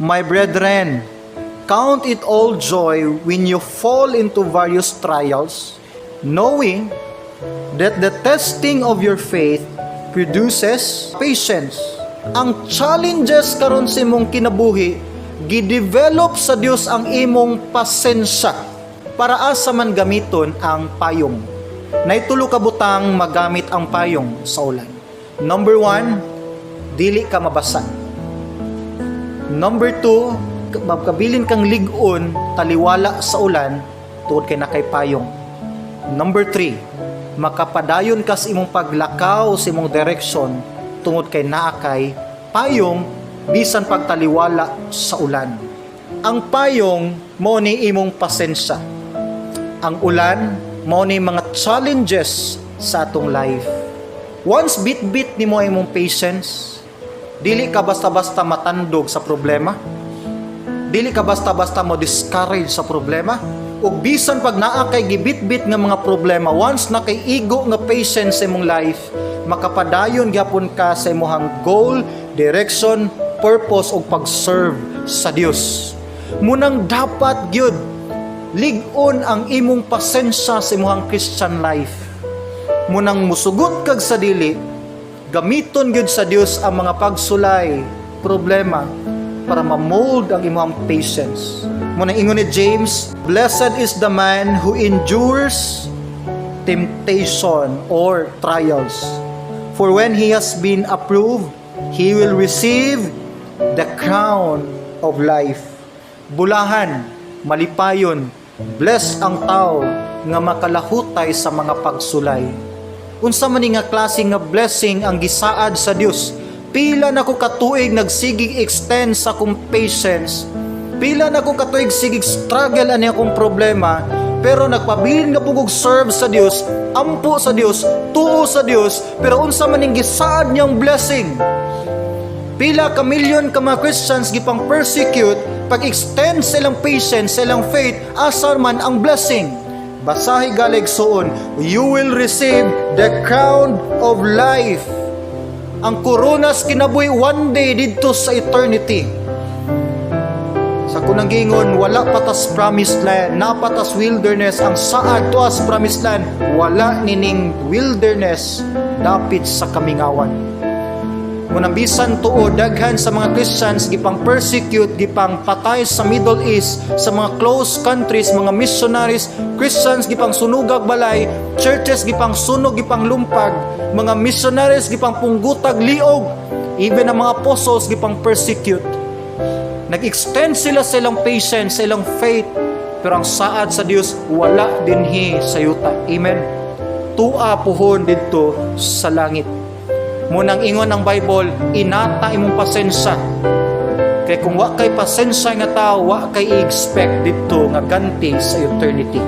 My brethren, count it all joy when you fall into various trials, knowing that the testing of your faith produces patience. Ang challenges karon sa imong kinabuhi, gidevelop sa Dios ang imong pasensya para asa man gamiton ang payong. Naitulo ka butang magamit ang payong sa ulan. Number 1, dili ka mabasa. Number 2, magkabilin kang ligon, taliwala sa ulan, tungod kay nakay payong. Number 3, makapadayon ka sa imong paglakaw sa imong direksyon, tungod kay naakay payong, bisan pagtaliwala sa ulan. Ang payong, mo ni imong pasensya. Ang ulan, mo ni mga challenges sa atong life. Once bit-bit ni mo imong patience, dili ka basta-basta matandog sa problema. Dili ka basta-basta mo discourage sa problema. Ug bisan pag naa kay gibit-bit nga mga problema, once na kay igo nga patience sa imong life, makapadayon gyapon ka sa imong goal, direction, purpose ug pag-serve sa Dios. Munang dapat gyud lig-on ang imong pasensya sa imong Christian life. Munang musugot kag sa dili, gamiton gyud sa Dios ang mga pagsulay, problema para ma-mold ang imong patience. Munang ingon ni James, blessed is the man who endures temptation or trials. For when he has been approved, he will receive the crown of life. Bulahan, malipayon, bless ang tao nga makalahutay sa mga pagsulay. Unsa man nga klase nga blessing ang gisaad sa Dios? Pila na ko katuig nagsigig extend sa akong patience. Pila na ko katuig sigig struggle ani akong problema, pero nagpabilin nga pugog serve sa Dios, ampo sa Dios, tuo sa Dios, pero unsa man ning gisaad niyang blessing? Pila ka milyon ka mga Christians gipang persecute, pag-extend sa ilang patience, sa ilang faith, asa man ang blessing? Basahi galig suon, you will receive the crown of life. Ang koronas kinabuhi one day didto sa eternity. Sa kunang gingon, wala patas promised land, napatas wilderness. Ang saad to as promised land, wala nining wilderness, dapit sa kamingawan. Munang bisan tuo, daghan sa mga Christians gipang persecute, gipang patay sa Middle East, sa mga close countries, mga missionaries, Christians gipang sunugag balay, churches gipang sunog, gipang lumpag, mga missionaries gipang punggutag liog, even ang mga apostles gipang persecute. Nag-extend sila sa ilang patience, sa ilang faith, pero ang saad sa Dios wala dinhi sa yuta. Amen. Tua puhon didto sa langit. Munang ingon ang Bible, inata imong pasensya. Kay kung wa kay pasensya nga tao, wa kay i-expect dito nga ganti sa eternity.